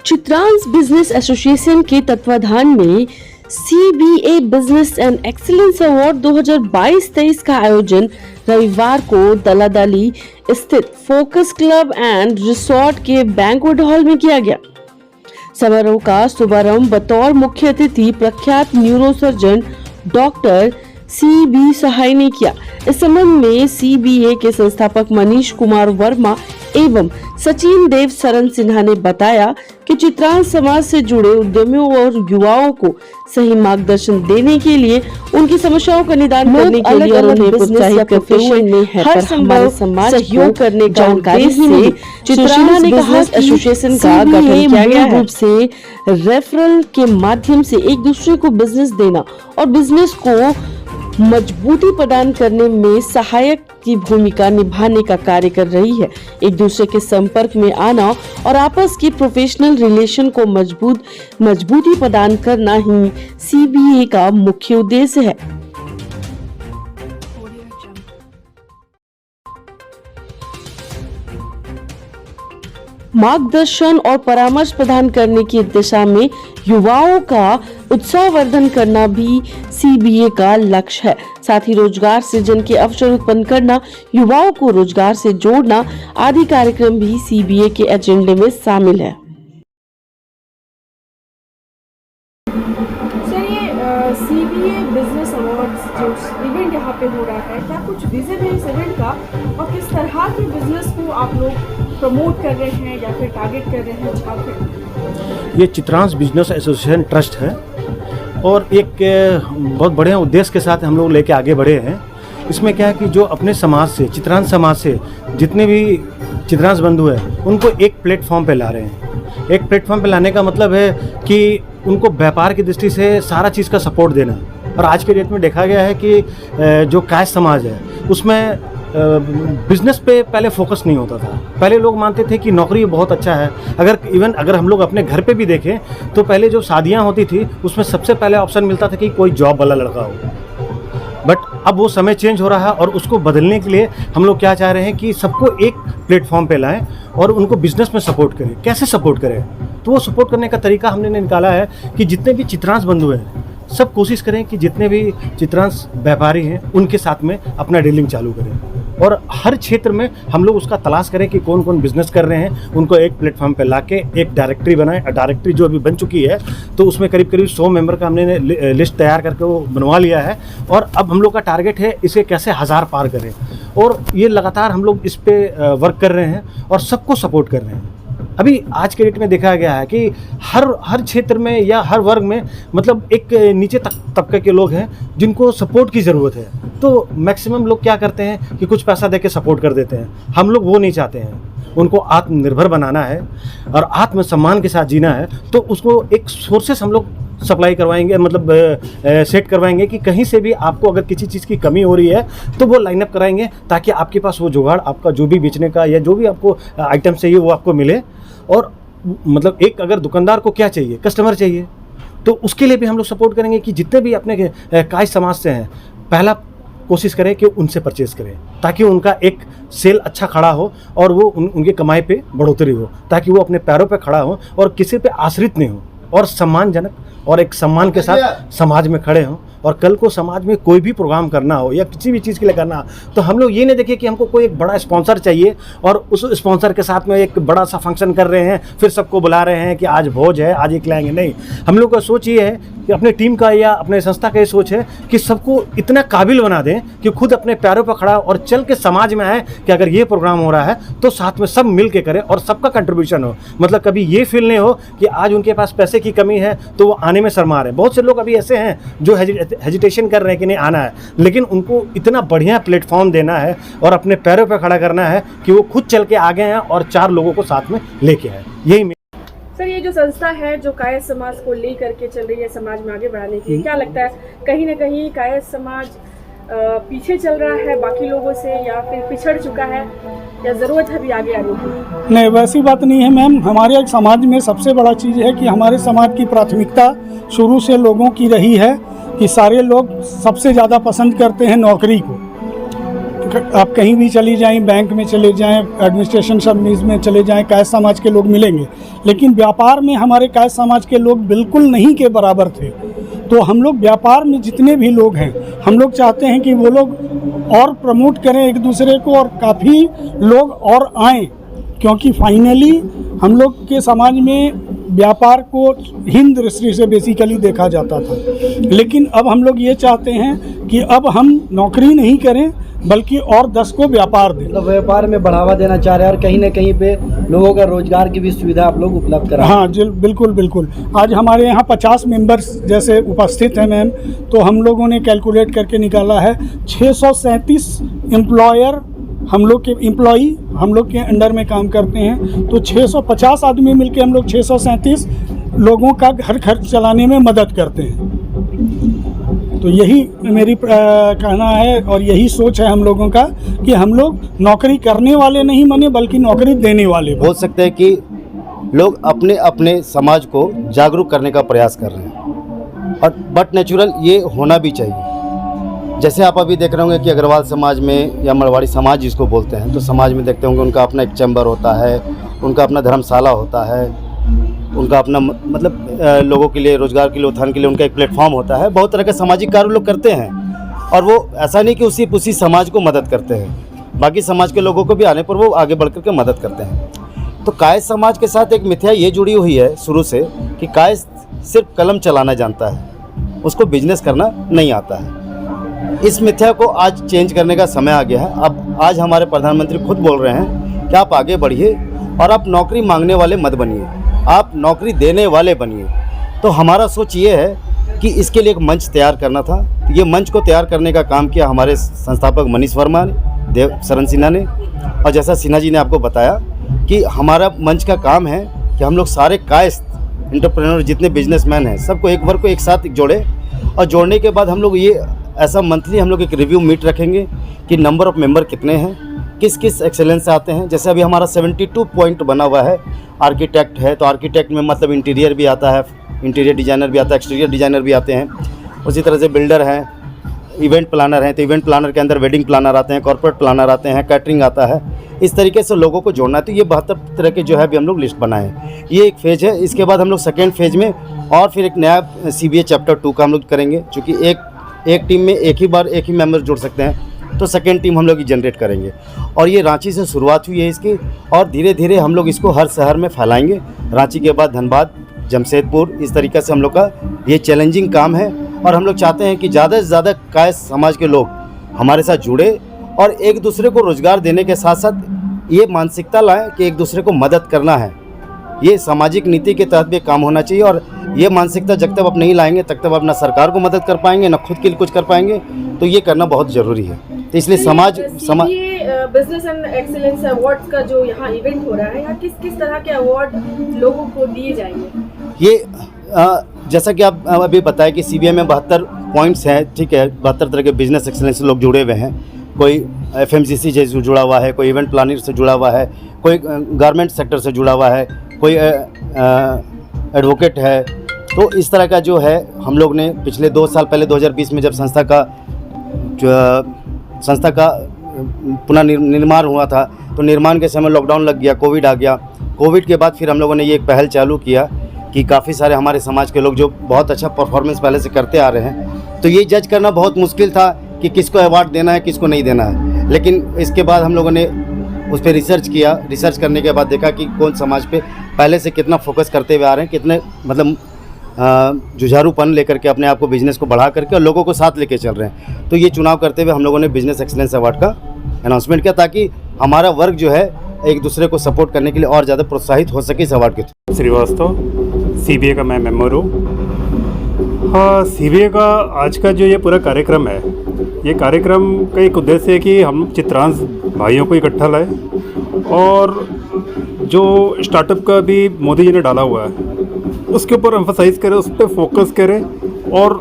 Chitrans business association के तत्वाधान में CBA business and excellence award 2022-23 का आयोजन रविवार को दलादली स्थित फोकस क्लब एंड रिसोर्ट के बैंक्वेट हॉल में किया गया। समारोह का शुभारंभ बतौर मुख्य अतिथि प्रख्यात न्यूरोसर्जन डॉक्टर CB सहाय ने किया। इस संबंध में CBA के संस्थापक मनीष कुमार वर्मा एवं सचिन देव सरन सिन्हा ने बताया कि चित्रांस समाज से जुड़े उद्यमियों और युवाओं को सही मार्गदर्शन देने के लिए उनकी समस्याओं का निदान करने के लिए उन्हें प्रोत्साहित करते हुए हर संभव सहयोग करने का जानकारी से चित्रांस ने कहा एसोसिएशन का गठन किया गया है। रूप से रेफरल के माध्यम से एक दूसरे को बिजनेस देना और बिजनेस को मजबूती प्रदान करने में सहायक की भूमिका निभाने का कार्य कर रही है। एक दूसरे के संपर्क में आना और आपस की प्रोफेशनल रिलेशन को मजबूती प्रदान करना ही CBA का मुख्य उद्देश्य है। मार्गदर्शन और परामर्श प्रदान करने की दिशा में युवाओं का उत्साहवर्धन करना भी CBA का लक्ष्य है। साथ ही रोजगार सृजन के अवसर उत्पन्न करना, युवाओं को रोजगार से जोड़ना आदि कार्यक्रम भी CBA के एजेंडे में शामिल है। CBA बिजनेस अवार्ड्स जो इवेंट यहाँ पे हो रहा है, क्या कुछ विजन है इस इवेंट का और किस तरह के बिजनेस को आप लोग प्रमोट कर रहे हैं या फिर टारगेट कर रहे हैं? ये चित्रांस बिजनेस एसोसिएशन ट्रस्ट है और एक बहुत बढ़िया उद्देश्य के साथ हम लोग लेके आगे बढ़े हैं। इसमें क्या है कि जो अपने समाज से, चित्रांस समाज से जितने भी चित्रांस बंधु हैं उनको एक प्लेटफॉर्म पे ला रहे हैं। एक प्लेटफॉर्म पे लाने का मतलब है कि उनको व्यापार की दृष्टि से सारा चीज़ का सपोर्ट देना। और आज के डेट में देखा गया है कि जो कायस्थ समाज है उसमें बिजनेस पे पहले फोकस नहीं होता था। पहले लोग मानते थे कि नौकरी बहुत अच्छा है। अगर हम लोग अपने घर पे भी देखें तो पहले जो शादियां होती थी उसमें सबसे पहले ऑप्शन मिलता था कि कोई जॉब वाला लड़का हो। बट अब वो समय चेंज हो रहा है और उसको बदलने के लिए हम लोग क्या चाह रहे हैं कि सबको एक प्लेटफॉर्म पे लाएं और उनको बिजनेस में सपोर्ट करें। कैसे सपोर्ट करें? तो वो सपोर्ट करने का तरीका हमने निकाला है कि जितने भी चित्रांस बंधु हैं सब कोशिश करें कि जितने भी चित्रांस व्यापारी हैं उनके साथ में अपना डीलिंग चालू करें और हर क्षेत्र में हम लोग उसका तलाश करें कि कौन कौन बिजनेस कर रहे हैं, उनको एक प्लेटफॉर्म पे लाके एक डायरेक्टरी बनाएं। डायरेक्टरी जो अभी बन चुकी है तो उसमें करीब 100 मेंबर का हमने लिस्ट तैयार करके वो बनवा लिया है और अब हम लोग का टारगेट है इसे कैसे 1000 पार करें और ये लगातार हम लोग इस पे वर्क कर रहे हैं और सबको सपोर्ट कर रहे हैं। अभी आज के डेट में देखा गया है कि हर क्षेत्र में या हर वर्ग में मतलब एक नीचे तबके के लोग हैं जिनको सपोर्ट की ज़रूरत है। तो मैक्सिमम लोग क्या करते हैं कि कुछ पैसा देके सपोर्ट कर देते हैं। हम लोग वो नहीं चाहते हैं। उनको आत्मनिर्भर बनाना है और आत्मसम्मान के साथ जीना है। तो उसको एक सोर्सेस हम लोग सप्लाई करवाएंगे, मतलब सेट करवाएंगे कि कहीं से भी आपको अगर किसी चीज़ की कमी हो रही है तो वो लाइनअप कराएंगे ताकि आपके पास वो जुगाड़, आपका जो भी बेचने का या जो भी आपको आइटम चाहिए वो आपको मिले। और मतलब एक अगर दुकानदार को क्या चाहिए, कस्टमर चाहिए, तो उसके लिए भी हम लोग सपोर्ट करेंगे कि जितने भी अपने कायस्थ समाज से हैं पहला कोशिश करें कि उनसे परचेज़ करें ताकि उनका एक सेल अच्छा खड़ा हो और वो उनके कमाई पे बढ़ोतरी हो, ताकि वो अपने पैरों पे खड़ा हो और किसी पे आश्रित नहीं हो और सम्मानजनक और एक सम्मान के साथ समाज में खड़े हों। और कल को समाज में कोई भी प्रोग्राम करना हो या किसी भी चीज़ के लिए करना हो तो हम लोग ये नहीं देखें कि हमको कोई एक बड़ा स्पॉन्सर चाहिए और उस स्पॉन्सर के साथ में एक बड़ा सा फंक्शन कर रहे हैं, फिर सबको बुला रहे हैं कि आज भोज है, आज ये खिलाएंगे। नहीं, हम लोग का सोच ये है कि अपने टीम का या अपने संस्था का ये सोच है कि सबको इतना काबिल बना दें कि खुद अपने पैरों पर खड़ा और चल के समाज में आए कि अगर ये प्रोग्राम हो रहा है तो साथ में सब मिल के करें और सबका कंट्रीब्यूशन हो। मतलब कभी ये फील नहीं हो कि आज उनके पास पैसे की कमी है तो वो आने में शर्मा रहे हैं। बहुत से लोग अभी ऐसे हैं जो हेजिटेशन कर रहे हैं कि नहीं आना है, लेकिन उनको इतना बढ़िया प्लेटफॉर्म देना है और अपने पैरों पर खड़ा करना है कि वो खुद चल के आगे हैं और 4 लोगों को साथ में लेके आए। यही सर, ये जो संस्था है जो कायस्थ समाज को ले करके चल रही है समाज में आगे बढ़ाने के लिए, क्या लगता है कहीं ना कहीं कायस्थ समाज पीछे चल रहा है बाकी लोगों से या फिर पिछड़ चुका है या ज़रूरत है भी आगे आने की? नहीं, वैसी बात नहीं है मैम। हमारे समाज में सबसे बड़ा चीज़ है कि हमारे समाज की प्राथमिकता शुरू से लोगों की रही है कि सारे लोग सबसे ज़्यादा पसंद करते हैं नौकरी को। आप कहीं भी चली जाएं, बैंक में चले जाएं, एडमिनिस्ट्रेशन सर्विस में चले जाएं, कायस्थ समाज के लोग मिलेंगे। लेकिन व्यापार में हमारे कायस्थ समाज के लोग बिल्कुल नहीं के बराबर थे। तो हम लोग व्यापार में जितने भी लोग हैं, हम लोग चाहते हैं कि वो लोग और प्रमोट करें एक दूसरे को, और काफ़ी लोग और आएँ, क्योंकि फाइनली हम लोग के समाज में व्यापार को हीन दृष्टि से बेसिकली देखा जाता था। लेकिन अब हम लोग ये चाहते हैं कि अब हम नौकरी नहीं करें, बल्कि और 10 को व्यापार दें। मतलब व्यापार में बढ़ावा देना चाह रहे हैं और कहीं ना कहीं पे लोगों का रोजगार की भी सुविधा आप लोग उपलब्ध करा। हाँ जी, बिल्कुल बिल्कुल। आज हमारे यहाँ 50 मेंबर्स जैसे उपस्थित हैं मैम, तो हम लोगों ने कैलकुलेट करके निकाला है 637 एम्प्लॉयर हम लोग के एम्प्लॉई हम लोग के अंडर में काम करते हैं। तो 650 आदमी मिलके हम लोग 637 लोगों का घर खर्च चलाने में मदद करते हैं। तो यही मेरी कहना है और यही सोच है हम लोगों का कि हम लोग नौकरी करने वाले नहीं बने, बल्कि नौकरी देने वाले बने। बोल सकते हैं कि लोग अपने अपने समाज को जागरूक करने का प्रयास कर रहे हैं, और बट नेचुरल ये होना भी चाहिए। जैसे आप अभी देख रहे होंगे कि अग्रवाल समाज में या मरवाड़ी समाज जिसको बोलते हैं, तो समाज में देखते होंगे उनका अपना एक चैम्बर होता है, उनका अपना धर्मशाला होता है, उनका अपना मतलब लोगों के लिए, रोजगार के लिए, उत्थान के लिए उनका एक प्लेटफॉर्म होता है। बहुत तरह के सामाजिक कार्य लोग करते हैं, और वो ऐसा नहीं कि उसी समाज को मदद करते हैं, बाकी समाज के लोगों को भी आने पर वो आगे बढ़ कर के मदद करते हैं। तो कायस्थ समाज के साथ एक मिथ्या ये जुड़ी हुई है शुरू से कि कायस्थ सिर्फ कलम चलाना जानता है, उसको बिजनेस करना नहीं आता है। इस मिथ्या को आज चेंज करने का समय आ गया है। अब आज हमारे प्रधानमंत्री खुद बोल रहे हैं कि आप आगे बढ़िए और आप नौकरी मांगने वाले मत बनिए, आप नौकरी देने वाले बनिए। तो हमारा सोच ये है कि इसके लिए एक मंच तैयार करना था। ये मंच को तैयार करने का काम किया हमारे संस्थापक मनीष वर्मा ने, देव शरण सिन्हा ने, और जैसा सिन्हा जी ने आपको बताया कि हमारा मंच का काम है कि हम लोग सारे कायस्थ एंटरप्रेन्योर जितने बिजनेसमैन हैं सबको एक वर्ग को एक साथ जोड़े, और जोड़ने के बाद हम लोग ये ऐसा मंथली हम लोग एक रिव्यू मीट रखेंगे कि नंबर ऑफ़ मेंबर कितने हैं, किस किस एक्सेलेंस से आते हैं। जैसे अभी हमारा 72 पॉइंट बना हुआ है। आर्किटेक्ट है तो आर्किटेक्ट में मतलब इंटीरियर भी आता है, इंटीरियर डिज़ाइनर भी आता है, एक्सटीरियर डिज़ाइनर भी आते हैं। उसी तरह से बिल्डर हैं, इवेंट प्लानर हैं, तो इवेंट प्लानर के अंदर वेडिंग प्लानर आते हैं, कॉर्पोरेट प्लानर आते हैं, कैटरिंग आता है। इस तरीके से लोगों को जोड़ना है। तो ये 72 तरह के जो है अभी हम लोग लिस्ट बनाए हैं। ये एक फेज़ है। इसके बाद हम लोग सेकेंड फेज़ में और फिर एक नया CBA चैप्टर 2 का हम लोग करेंगे, चूँकि एक टीम में एक ही मेंबर जुड़ सकते हैं, तो सेकेंड टीम हम लोग ही जनरेट करेंगे। और ये रांची से शुरुआत हुई है इसकी, और धीरे धीरे हम लोग इसको हर शहर में फैलाएंगे। रांची के बाद धनबाद, जमशेदपुर, इस तरीके से हम लोग का ये चैलेंजिंग काम है। और हम लोग चाहते हैं कि ज़्यादा से ज़्यादा कायस्थ समाज के लोग हमारे साथ जुड़े और एक दूसरे को रोज़गार देने के साथ साथ ये मानसिकता लाएं कि एक दूसरे को मदद करना है। ये सामाजिक नीति के तहत भी काम होना चाहिए, और ये मानसिकता जब तक आप नहीं लाएंगे तब तक आप ना सरकार को मदद कर पाएंगे, ना खुद के लिए कुछ कर पाएंगे। तो ये करना बहुत ज़रूरी है। तो इसलिए समाज बिजनेस एंड एक्सीलेंस अवार्ड का जो यहाँ इवेंट हो रहा है, यहाँ किस किस तरह के अवार्ड लोगों को दिए जाएंगे? ये जैसा कि आप अभी बताया कि CBA में 72 पॉइंट्स हैं, ठीक है। 72 तरह के बिजनेस एक्सीलेंस लोग जुड़े हुए हैं। कोई FMCG से जुड़ा हुआ है, कोई इवेंट प्लानर से जुड़ा हुआ है, कोई गारमेंट सेक्टर से जुड़ा हुआ है, कोई एडवोकेट है। तो इस तरह का जो है हम लोग ने पिछले 2 साल पहले 2020 में जब संस्था का पुनः निर्माण हुआ था, तो निर्माण के समय लॉकडाउन लग गया, कोविड आ गया। कोविड के बाद फिर हम लोगों ने ये एक पहल चालू किया कि काफ़ी सारे हमारे समाज के लोग जो बहुत अच्छा परफॉर्मेंस पहले से करते आ रहे हैं, तो ये जज करना बहुत मुश्किल था कि किसको अवार्ड देना है, किसको नहीं देना है। लेकिन इसके बाद हम लोगों ने उस पर रिसर्च किया। रिसर्च करने के बाद देखा कि कौन समाज पे पहले से कितना फोकस करते हुए आ रहे हैं, कितने मतलब जुझारूपन लेकर के अपने आप को, बिज़नेस को बढ़ा करके और लोगों को साथ लेके चल रहे हैं। तो ये चुनाव करते हुए हम लोगों ने बिजनेस एक्सीलेंस अवार्ड का अनाउंसमेंट किया, ताकि हमारा वर्ग जो है एक दूसरे को सपोर्ट करने के लिए और ज़्यादा प्रोत्साहित हो सके इस अवार्ड के थ्रू। श्रीवास्तव, CBA का मैं मेंबर हूँ। हाँ, CBA का आज का जो ये पूरा कार्यक्रम है, ये कार्यक्रम का एक उद्देश्य है कि हम चित्रांश भाइयों को इकट्ठा लाए, और जो स्टार्टअप का भी मोदी जी ने डाला हुआ है उसके ऊपर एम्फसाइज़ करें, उस पर फोकस करें। और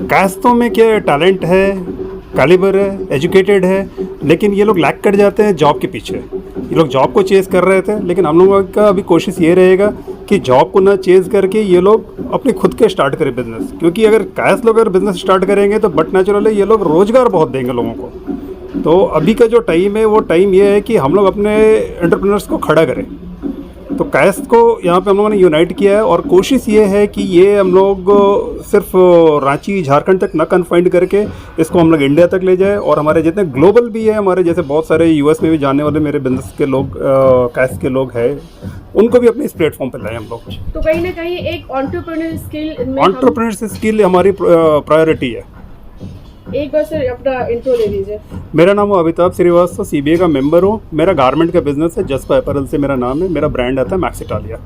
कायस्थों में क्या टैलेंट है, कैलिबर है, एजुकेटेड है, लेकिन ये लोग लैक कर जाते हैं जॉब के पीछे। ये लोग जॉब को चेज़ कर रहे थे, लेकिन हम लोगों का अभी कोशिश ये रहेगा कि जॉब को ना चेज़ करके ये लोग अपने खुद के स्टार्ट करें बिज़नेस। क्योंकि अगर कायस्थ लोग अगर बिज़नेस स्टार्ट करेंगे तो बट नेचुरली ये लोग रोज़गार बहुत देंगे लोगों को। तो अभी का जो टाइम है वो टाइम ये है कि हम लोग अपने एंटरप्रेन्योर्स को खड़ा करें। तो कैश को यहाँ पे हम लोगों ने यूनाइट किया है और कोशिश ये है कि ये हम लोग सिर्फ रांची झारखंड तक ना कन्फाइंड करके इसको हम लोग इंडिया तक ले जाए, और हमारे जितने ग्लोबल भी है, हमारे जैसे बहुत सारे यूएस में भी जाने वाले मेरे बिजनेस के लोग कैश के लोग हैं, उनको भी अपने इस प्लेटफॉर्म पे लाए हम लोग। तो कहीं ना कहीं एक एंटरप्रेन्योर स्किल एंटरप्रेन्योर स्किल हमारी प्रायोरिटी है। एक बार सर अपना इंट्रो ले लीजिए। मेरा नाम है अमिताभ श्रीवास्तव, सीबीए का मेंबर हूँ। मेरा गारमेंट का बिजनेस है, जस्पा अपैरल से मेरा नाम है। मेरा ब्रांड आता है मैक्स इटालिया।